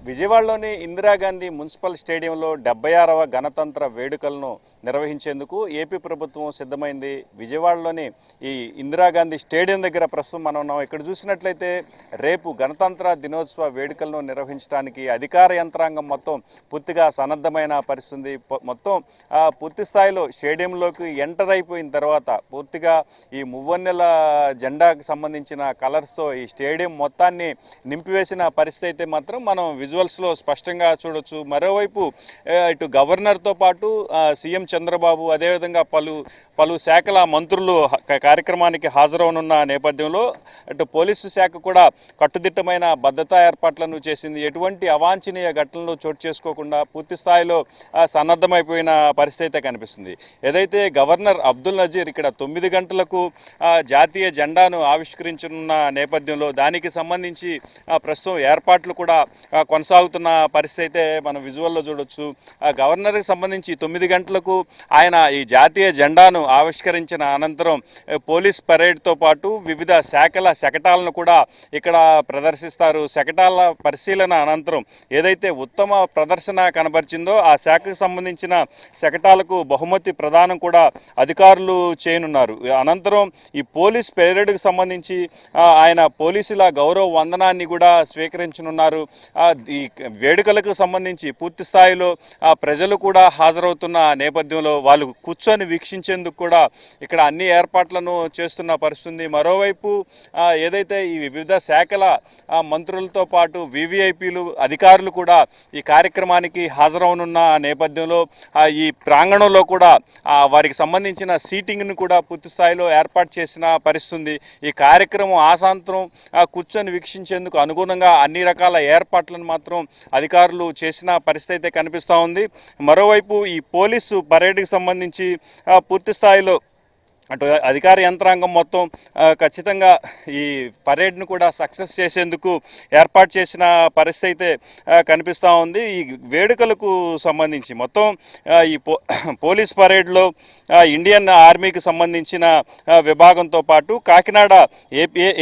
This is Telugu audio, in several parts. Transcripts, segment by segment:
విజయవాడలోని ఇందిరాగాంధీ మున్సిపల్ స్టేడియంలో 76వ గణతంత్ర వేడుకలను నిర్వహించేందుకు ఏపీ ప్రభుత్వం సిద్ధమైంది. విజయవాడలోని ఈ ఇందిరాగాంధీ స్టేడియం దగ్గర ప్రస్తుతం మనం ఉన్నాం. ఇక్కడ చూసినట్లయితే రేపు గణతంత్ర దినోత్సవ వేడుకలను నిర్వహించడానికి అధికార యంత్రాంగం మొత్తం పూర్తిగా సన్నద్ధమైన పరిస్థితి. మొత్తం పూర్తి స్థాయిలో స్టేడియంలోకి ఎంటర్ అయిపోయిన తర్వాత పూర్తిగా ఈ మువ్వన్నెల జెండాకు సంబంధించిన కలర్స్తో ఈ స్టేడియం మొత్తాన్ని నింపివేసిన పరిస్థితి అయితే మాత్రం మనం విజువల్స్లో స్పష్టంగా చూడొచ్చు. మరోవైపు ఇటు గవర్నర్తో పాటు సీఎం చంద్రబాబు అదేవిధంగా పలు శాఖల మంత్రులు కార్యక్రమానికి హాజరవనున్న నేపథ్యంలో అటు పోలీసు శాఖ కూడా కట్టుదిట్టమైన భద్రతా ఏర్పాట్లను చేసింది. ఎటువంటి అవాంఛనీయ ఘటనలు చోటు చేసుకోకుండా పూర్తి స్థాయిలో సన్నద్ధమైపోయిన పరిస్థితి అయితే కనిపిస్తుంది. ఏదైతే గవర్నర్ అబ్దుల్ నజీర్ ఇక్కడ 9 గంటలకు జాతీయ జెండాను ఆవిష్కరించనున్న నేపథ్యంలో దానికి సంబంధించి ప్రస్తుతం ఏర్పాట్లు కూడా కొనసాగుతున్న పరిస్థితి అయితే మనం విజువల్లో చూడొచ్చు. గవర్నర్కి సంబంధించి 9 గంటలకు ఆయన ఈ జాతీయ జెండాను ఆవిష్కరించిన అనంతరం పోలీస్ పరేడ్తో పాటు వివిధ శాఖల శకటాలను కూడా ఇక్కడ ప్రదర్శిస్తారు. శకటాల పరిశీలన అనంతరం ఏదైతే ఉత్తమ ప్రదర్శన కనబరిచిందో ఆ శాఖకు సంబంధించిన శకటాలకు బహుమతి ప్రదానం కూడా అధికారులు చేయనున్నారు. అనంతరం ఈ పోలీస్ పరేడ్కి సంబంధించి ఆయన పోలీసుల గౌరవ వందనాన్ని కూడా స్వీకరించనున్నారు. ఈ వేడుకలకు సంబంధించి పూర్తి స్థాయిలో ప్రజలు కూడా హాజరవుతున్న నేపథ్యంలో వాళ్ళు కూర్చొని వీక్షించేందుకు కూడా ఇక్కడ అన్ని ఏర్పాట్లను చేస్తున్న పరిస్థితి. మరోవైపు ఏదైతే ఈ వివిధ శాఖల మంత్రులతో పాటు వివిఐపీలు అధికారులు కూడా ఈ కార్యక్రమానికి హాజరవనున్న నేపథ్యంలో ఈ ప్రాంగణంలో కూడా వారికి సంబంధించిన సీటింగ్ను కూడా పూర్తి స్థాయిలో ఏర్పాటు చేసిన పరిస్థితి. ఈ కార్యక్రమం ఆసాంతరం కూర్చొని వీక్షించేందుకు అనుగుణంగా అన్ని రకాల ఏర్పాట్లను మాత్రం అధికారులు చేసిన పరిస్థితి అయితే కనిపిస్తూ ఉంది. మరోవైపు ఈ పోలీసు పరేడ్కి సంబంధించి పూర్తి స్థాయిలో అటు అధికార యంత్రాంగం మొత్తం ఖచ్చితంగా ఈ పరేడ్ను కూడా సక్సెస్ చేసేందుకు ఏర్పాటు చేసిన పరిస్థితి అయితే కనిపిస్తూ ఉంది. ఈ వేడుకలకు సంబంధించి మొత్తం ఈ పోలీస్ పరేడ్లో ఇండియన్ ఆర్మీకి సంబంధించిన విభాగంతో పాటు కాకినాడ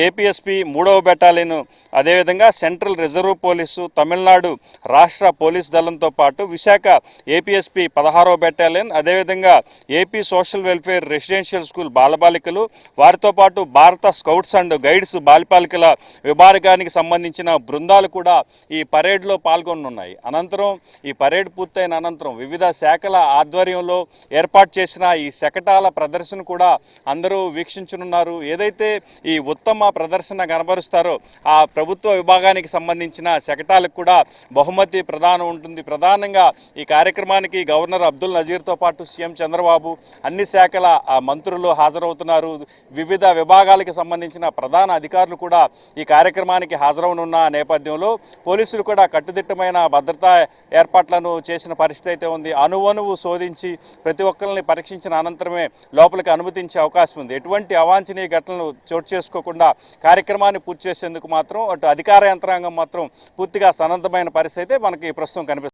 ఏపీఎస్పీ 3వ బెటాలియన్ అదేవిధంగా సెంట్రల్ రిజర్వ్ పోలీసు తమిళనాడు రాష్ట్ర పోలీస్ దళంతో పాటు విశాఖ ఏపీఎస్పీ 16వ బెటాలియన్ అదేవిధంగా AP social welfare residential school బాలబాలికలు వారితో పాటు భారత స్కౌట్స్ అండ్ గైడ్స్ బాలబాలికల విభాగానికి సంబంధించిన బృందాలు కూడా ఈ పరేడ్లో పాల్గొనున్నాయి. అనంతరం ఈ పరేడ్ పూర్తయిన అనంతరం వివిధ శాఖల ఆధ్వర్యంలో ఏర్పాటు చేసిన ఈ శకటాల ప్రదర్శన కూడా అందరూ వీక్షించనున్నారు. ఏదైతే ఈ ఉత్తమ ప్రదర్శన కనబరుస్తారో ఆ ప్రభుత్వ విభాగానికి సంబంధించిన శకటాలకు కూడా బహుమతి ప్రదానం ఉంటుంది. ప్రధానంగా ఈ కార్యక్రమానికి గవర్నర్ అబ్దుల్ నజీర్తో పాటు సీఎం చంద్రబాబు అన్ని శాఖల మంత్రులు హాజరవుతున్నారు. వివిధ విభాగాలకు సంబంధించిన ప్రధాన అధికారులు కూడా ఈ కార్యక్రమానికి హాజరవనున్న నేపథ్యంలో పోలీసులు కూడా కట్టుదిట్టమైన భద్రతా ఏర్పాట్లను చేసిన పరిస్థితి అయితే ఉంది. అణువణువు శోధించి ప్రతి ఒక్కరిని పరీక్షించిన అనంతరమే లోపలికి అనుమతించే అవకాశం ఉంది. ఎటువంటి అవాంఛనీయ ఘటనలు చోటు చేసుకోకుండా కార్యక్రమాన్ని పూర్తి చేసేందుకు మాత్రం అటు అధికార యంత్రాంగం మాత్రం పూర్తిగా సన్నద్ధమైన పరిస్థితి అయితే మనకి ప్రస్తుతం కనిపిస్తుంది.